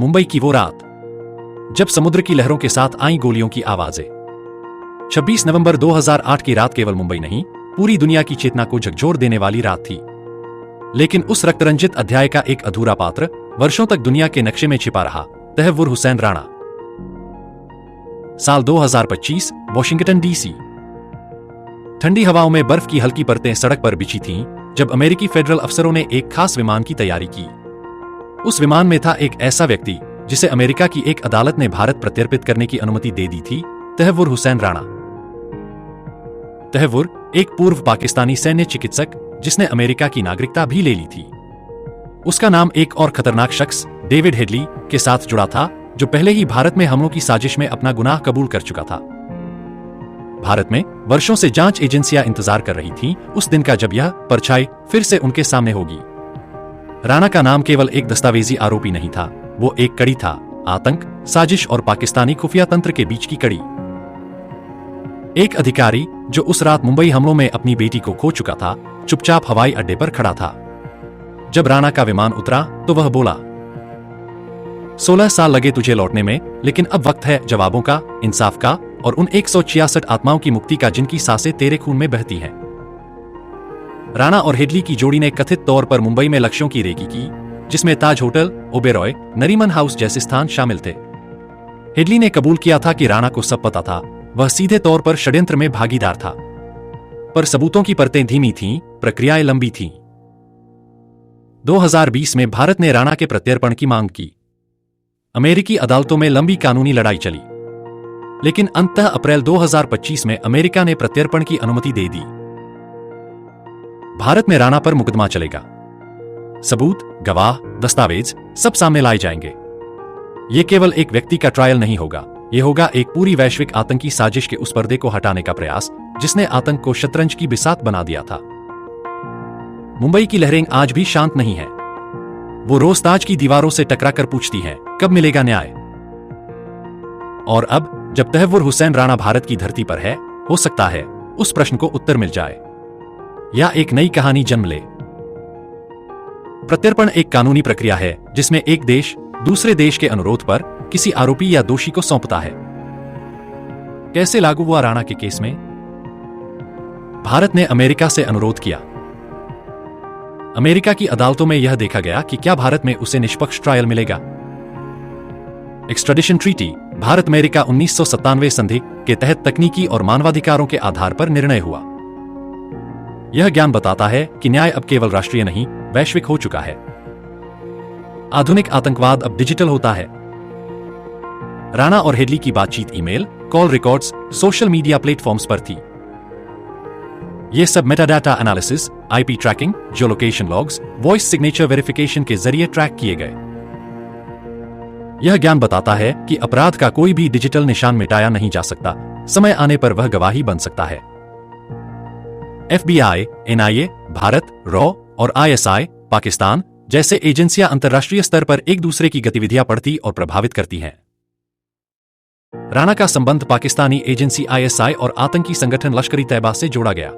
मुंबई की वो रात जब समुद्र की लहरों के साथ आई गोलियों की आवाजें। 26 नवंबर 2008 की रात केवल मुंबई नहीं, पूरी दुनिया की चेतना को झकझोर देने वाली रात थी। लेकिन उस रक्तरंजित अध्याय का एक अधूरा पात्र वर्षों तक दुनिया के नक्शे में छिपा रहा। तहव्वुर हुसैन राणा। साल 2025, वॉशिंगटन डीसी। ठंडी हवाओं में बर्फ की हल्की परतें सड़क पर बिछी थीं जब अमेरिकी फेडरल अफसरों ने एक खास विमान की तैयारी की। उस विमान में था एक ऐसा व्यक्ति जिसे अमेरिका की एक अदालत ने भारत प्रत्यर्पित करने की अनुमति दे दी थी, तहव्वुर हुसैन राणा। तहव्वुर एक पूर्व पाकिस्तानी सैन्य चिकित्सक जिसने अमेरिका की नागरिकता भी ले ली थी। उसका नाम एक और खतरनाक शख्स डेविड हेडली के साथ जुड़ा था, जो पहले ही भारत में हमलों की साजिश में अपना गुनाह कबूल कर चुका था। भारत में वर्षों से जांच एजेंसियां इंतजार कर रही थीं उस दिन का जब यह परछाई फिर से उनके सामने होगी। राणा का नाम केवल एक दस्तावेजी आरोपी नहीं था, वो एक कड़ी था, आतंक, साजिश और पाकिस्तानी खुफिया तंत्र के बीच की कड़ी। एक अधिकारी जो उस रात मुंबई हमलों में अपनी बेटी को खो चुका था, चुपचाप हवाई अड्डे पर खड़ा था। जब राणा का विमान उतरा तो वह बोला, 16 साल लगे तुझे लौटने में, लेकिन अब वक्त है जवाबों का, इंसाफ का और उन 166 आत्माओं की मुक्ति का जिनकी सांसें तेरे खून में बहती हैं। राणा और हेडली की जोड़ी ने कथित तौर पर मुंबई में लक्ष्यों की रेकी की, जिसमें ताज होटल, ओबेरॉय, नरीमन हाउस जैसे स्थान शामिल थे। हेडली ने कबूल किया था कि राणा को सब पता था, वह सीधे तौर पर षड्यंत्र में भागीदार था। पर सबूतों की परतें धीमी थीं, प्रक्रियाएं लंबी थीं। 2020 में भारत ने राणा के प्रत्यर्पण की मांग की। अमेरिकी अदालतों में लंबी कानूनी लड़ाई चली, लेकिन अंततः अप्रैल 2025 में अमेरिका ने प्रत्यर्पण की अनुमति दे दी। भारत में राणा पर मुकदमा चलेगा। सबूत, गवाह, दस्तावेज सब सामने लाए जाएंगे। यह केवल एक व्यक्ति का ट्रायल नहीं होगा, यह होगा एक पूरी वैश्विक आतंकी साजिश के उस पर्दे को हटाने का प्रयास जिसने आतंक को शतरंज की बिसात बना दिया था। मुंबई की लहरें आज भी शांत नहीं है। वो रोज ताज की दीवारों से टकराकर पूछती हैं, कब मिलेगा न्याय? और अब जब तहव्वुर हुसैन राणा भारत की धरती पर है, हो सकता है उस प्रश्न को उत्तर मिल जाए या एक नई कहानी जन्म ले। प्रत्यर्पण एक कानूनी प्रक्रिया है जिसमें एक देश दूसरे देश के अनुरोध पर किसी आरोपी या दोषी को सौंपता है। कैसे लागू हुआ राणा के केस में? भारत ने अमेरिका से अनुरोध किया। अमेरिका की अदालतों में यह देखा गया कि क्या भारत में उसे निष्पक्ष ट्रायल मिलेगा। एक्स्ट्राडिशन ट्रीटी, भारत अमेरिका 1997 संधि के तहत तकनीकी और मानवाधिकारों के आधार पर निर्णय हुआ। यह ज्ञान बताता है कि न्याय अब केवल राष्ट्रीय नहीं, वैश्विक हो चुका है। आधुनिक आतंकवाद अब डिजिटल होता है। राणा और हेडली की बातचीत email, call records, social media platforms पर थी। ये सब metadata analysis, IP tracking, geolocation logs, voice signature verification के जरिए ट्रैक किए गए। यह ज्ञान बताता है कि अपराध का कोई भी डिजिटल निशान मिटाया नहीं जा सकता, समय आने पर वह गवाही बन सकता है। एफबीआई, एनआईए, भारत, रॉ और आईएसआई, पाकिस्तान जैसे एजेंसियां अंतर्राष्ट्रीय स्तर पर एक दूसरे की गतिविधियां पढ़ती और प्रभावित करती हैं। राणा का संबंध पाकिस्तानी एजेंसी आईएसआई और आतंकी संगठन लश्कर-ई तैयबा से जोड़ा गया।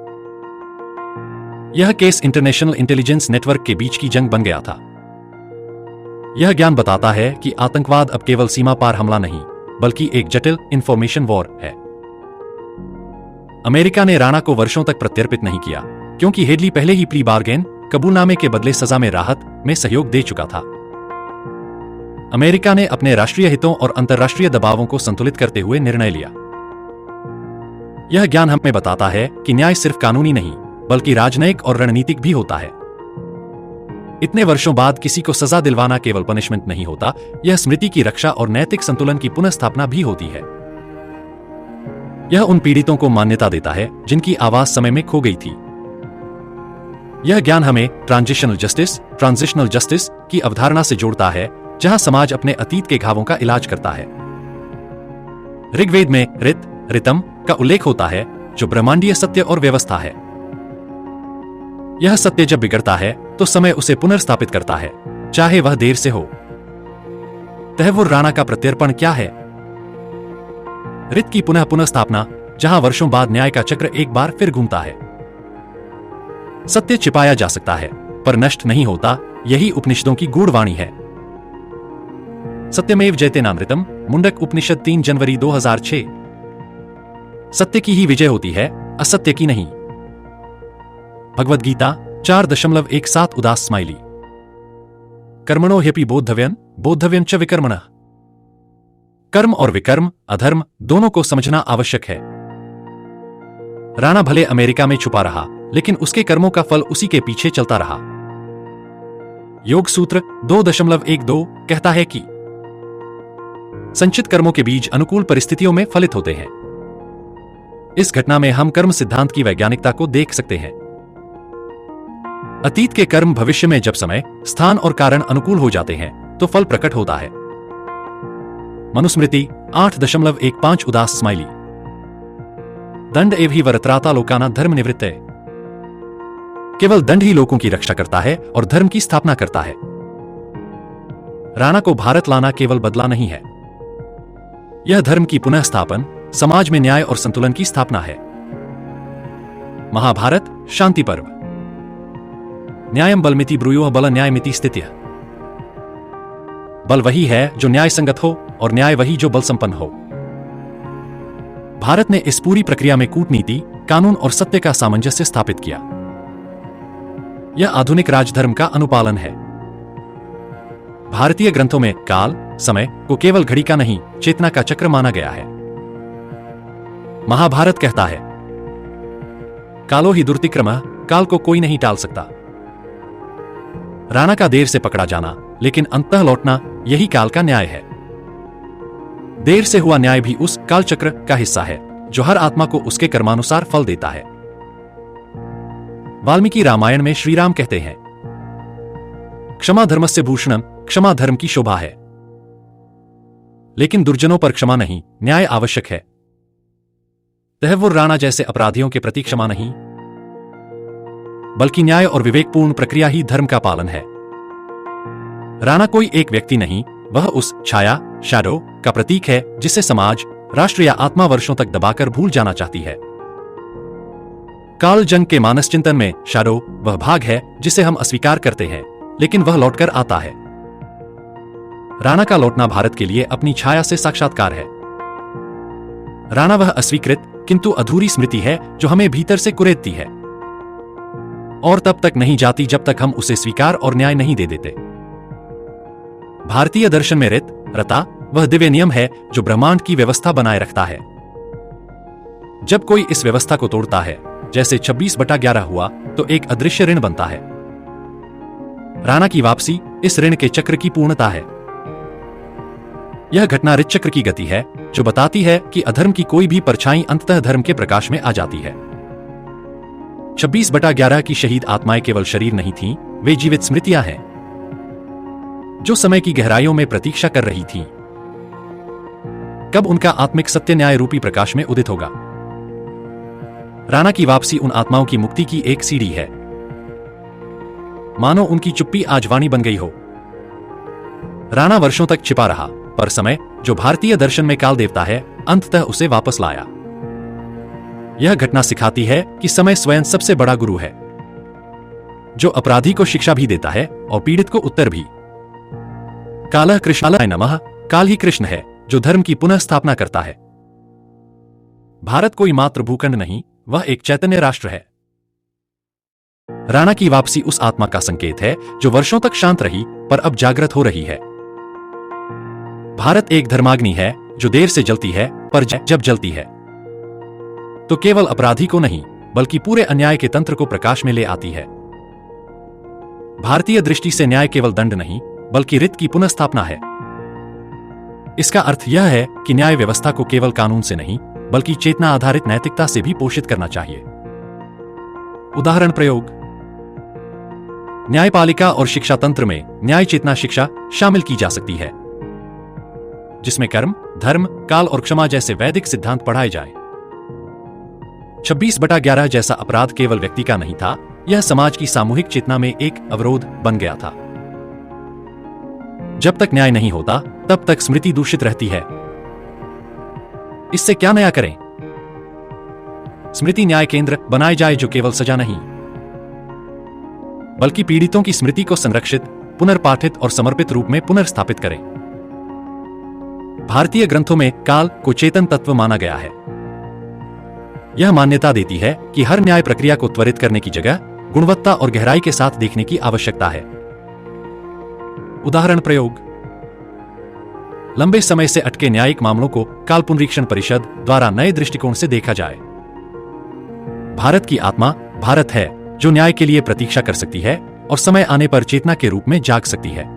यह केस इंटरनेशनल इंटेलिजेंस नेटवर्क के बीच की जंग बन गया था। यह ज्ञान बताता है कि आतंकवाद अब केवल सीमा पार हमला नहीं, बल्कि एक जटिल इंफॉर्मेशन वॉर है। अमेरिका ने राणा को वर्षों तक प्रत्यर्पित नहीं किया, क्योंकि हेडली पहले ही प्ली बार्गेन, कबूलनामे के बदले सजा में राहत में सहयोग दे चुका था। अमेरिका ने अपने राष्ट्रीय हितों और अंतर्राष्ट्रीय दबावों को संतुलित करते हुए निर्णय लिया। यह ज्ञान हमें बताता है कि न्याय सिर्फ कानूनी नहीं, बल्कि राजनयिक और रणनीतिक भी होता है। इतने वर्षों बाद किसी को सजा दिलवाना केवल पनिशमेंट नहीं होता, यह स्मृति की रक्षा और नैतिक संतुलन की पुनर्स्थापना भी होती है। यह उन पीड़ितों को मान्यता देता है जिनकी आवाज समय में खो गई थी। यह ज्ञान हमें ट्रांजिशनल जस्टिस की अवधारणा से जोड़ता है, जहां समाज अपने अतीत के घावों का इलाज करता है। ऋग्वेद में ऋतम का उल्लेख होता है, जो ब्रह्मांडीय सत्य और व्यवस्था है। यह सत्य जब बिगड़ता है तो समय उसे पुनर्स्थापित करता है, चाहे वह देर से हो। तहव्वुर राणा का प्रत्यर्पण क्या है? ऋत की पुनर्स्थापना, जहां वर्षों बाद न्याय का चक्र एक बार फिर घूमता है। सत्य छिपाया जा सकता है, पर नष्ट नहीं होता, यही उपनिषदों की गूढ़ वाणी है। सत्यमेव जयतेनामृतम, मुंडक उपनिषद 3 जनवरी 2006। सत्य की ही विजय होती है, असत्य की नहीं। भगवद गीता 4.17 उदास स्माइली। कर्मणो ह्यपि बोद्धव्यं, बोद्धव्यं च विकर्मणः। कर्म और विकर्म, अधर्म दोनों को समझना आवश्यक है। राणा भले अमेरिका में छुपा रहा, लेकिन उसके कर्मों का फल उसी के पीछे चलता रहा। योग सूत्र 2.12 कहता है कि संचित कर्मों के बीज अनुकूल परिस्थितियों में फलित होते हैं। इस घटना में हम कर्म सिद्धांत की वैज्ञानिकता को देख सकते हैं। अतीत के कर्म भविष्य में जब समय, स्थान और कारण अनुकूल हो जाते हैं तो फल प्रकट होता है। मनुस्मृति 8.15 उदास स्माइली। दंड एव ही वरत्राता लोकाना धर्म निवृत्ते। केवल दंड ही लोगों की रक्षा करता है और धर्म की स्थापना करता है। राणा को भारत लाना केवल बदला नहीं है, यह धर्म की पुनः स्थापन, समाज में न्याय और संतुलन की स्थापना है। महाभारत शांति पर्व। न्यायम बलमिति ब्रूयो बल न्यायमिति स्थित्य। बल वही है जो न्याय संगत हो और न्याय वही जो बल संपन्न हो। भारत ने इस पूरी प्रक्रिया में कूटनीति, कानून और सत्य का सामंजस्य स्थापित किया। यह आधुनिक राजधर्म का अनुपालन है। भारतीय ग्रंथों में काल, समय को केवल घड़ी का नहीं, चेतना का चक्र माना गया है। महाभारत कहता है, कालो ही दुर्तिक्रमः, काल को कोई नहीं टाल सकता। राणा का देर से पकड़ा जाना, लेकिन अंततः लौटना, यही काल का न्याय है। देर से हुआ न्याय भी उस कालचक्र का हिस्सा है जो हर आत्मा को उसके कर्मानुसार फल देता है। वाल्मीकि रामायण में श्री राम कहते हैं, क्षमा धर्मस्य भूषणम, क्षमा धर्म की शोभा है। लेकिन दुर्जनों पर क्षमा नहीं, न्याय आवश्यक है। तहव्वुर राणा जैसे अपराधियों के प्रति क्षमा नहीं, बल्कि न्याय और विवेकपूर्ण प्रक्रिया ही धर्म का पालन है। राणा कोई एक व्यक्ति नहीं, वह उस छाया, शैडो का प्रतीक है जिसे समाज, राष्ट्र या आत्मा वर्षों तक दबाकर भूल जाना चाहती है। काल जंग के मानस चिंतन में शैडो वह भाग है जिसे हम अस्वीकार करते हैं, लेकिन वह लौटकर आता है। राणा का लौटना भारत के लिए अपनी छाया से साक्षात्कार है। राणा वह अस्वीकृत किंतु अधूरी स्मृति है जो हमें भीतर से कुरेदती है और तब तक नहीं जाती जब तक हम उसे स्वीकार और न्याय नहीं दे देते। भारतीय दर्शन में रता वह दिव्य नियम है जो ब्रह्मांड की व्यवस्था बनाए रखता है। जब कोई इस व्यवस्था को तोड़ता है, जैसे 26/11 हुआ, तो एक अदृश्य ऋण बनता है। राणा की वापसी इस ऋण के चक्र की पूर्णता है। यह घटना ऋत चक्र की गति है जो बताती है कि अधर्म की कोई भी परछाई अंततः धर्म के प्रकाश में आ जाती है। 26/11 की शहीद आत्माएं केवल शरीर नहीं थीं, वे जीवित स्मृतियां हैं जो समय की गहराइयों में प्रतीक्षा कर रही थीं। कब उनका आत्मिक सत्य न्याय रूपी प्रकाश में उदित होगा। राणा की वापसी उन आत्माओं की मुक्ति की एक सीढ़ी है। मानो उनकी चुप्पी आज वाणी बन गई हो। राणा वर्षों तक छिपा रहा, पर समय, जो भारतीय दर्शन में काल देवता है, अंततः उसे वापस लाया। यह घटना सिखाती है कि समय स्वयं सबसे बड़ा गुरु है, जो अपराधी को शिक्षा भी देता है और पीड़ित को उत्तर भी। कालः कृष्णाय नमः, काल ही कृष्ण है जो धर्म की पुनः स्थापना करता है। भारत कोई मात्र भूखंड नहीं, वह एक चैतन्य राष्ट्र है। राणा की वापसी उस आत्मा का संकेत है जो वर्षों तक शांत रही पर अब जागृत हो रही है। भारत एक धर्माग्नि है जो देर से जलती है, पर जब जलती है तो केवल अपराधी को नहीं, बल्कि पूरे अन्याय के तंत्र को प्रकाश में ले आती है। भारतीय दृष्टि से न्याय केवल दंड नहीं, बल्कि रीत की पुनर्स्थापना है। इसका अर्थ यह है कि न्याय व्यवस्था को केवल कानून से नहीं, बल्कि चेतना आधारित नैतिकता से भी पोषित करना चाहिए। उदाहरण प्रयोग। न्यायपालिका और शिक्षा तंत्र में न्याय चेतना शिक्षा शामिल की जा सकती है, जिसमें कर्म, धर्म, काल और क्षमा जैसे वैदिक सिद्धांत पढ़ाए जाएं। 26/11 जैसा अपराध केवल व्यक्ति का नहीं था, यह समाज की सामूहिक चेतना में एक अवरोध बन गया था। जब तक न्याय नहीं होता, तब तक स्मृति दूषित रहती है। इससे क्या नया करें? स्मृति न्याय केंद्र बनाए जाए जो केवल सजा नहीं, बल्कि पीड़ितों की स्मृति को संरक्षित, पुनर्पाठित और समर्पित रूप में पुनर्स्थापित करें। भारतीय ग्रंथों में काल को चेतन तत्व माना गया है। यह मान्यता देती है कि हर न्याय प्रक्रिया को त्वरित करने की जगह गुणवत्ता और गहराई के साथ देखने की आवश्यकता है। उदाहरण प्रयोग। लंबे समय से अटके न्यायिक मामलों को काल पुनरीक्षण परिषद द्वारा नए दृष्टिकोण से देखा जाए। भारत की आत्मा भारत है, जो न्याय के लिए प्रतीक्षा कर सकती है और समय आने पर चेतना के रूप में जाग सकती है।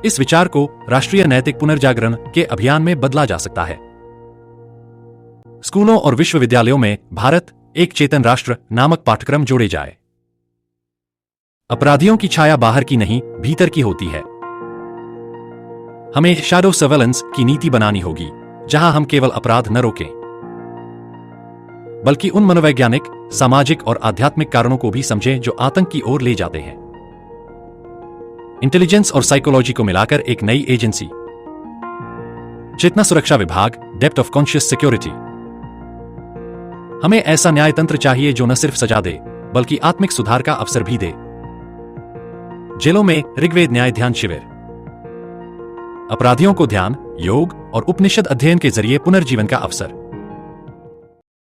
इस विचार को राष्ट्रीय नैतिक पुनर्जागरण के अभियान में बदला जा सकता है। स्कूलों और विश्वविद्यालयों में भारत एक चेतन राष्ट्र नामक पाठ्यक्रम जोड़े जाए। अपराधियों की छाया बाहर की नहीं, भीतर की होती है। हमें शैडो सर्वेलेंस की नीति बनानी होगी, जहां हम केवल अपराध न रोकें, बल्कि उन मनोवैज्ञानिक, सामाजिक और आध्यात्मिक कारणों को भी समझें जो आतंक की ओर ले जाते हैं। इंटेलिजेंस और साइकोलॉजी को मिलाकर एक नई एजेंसी, चेतना सुरक्षा विभाग, डेप्थ ऑफ कॉन्शियस सिक्योरिटी। हमें ऐसा न्याय तंत्र चाहिए जो न सिर्फ सजा दे, बल्कि आत्मिक सुधार का अवसर भी दे। जेलों में ऋग्वेद न्याय ध्यान शिविर, अपराधियों को ध्यान, योग और उपनिषद अध्ययन के जरिए पुनर्जीवन का अवसर।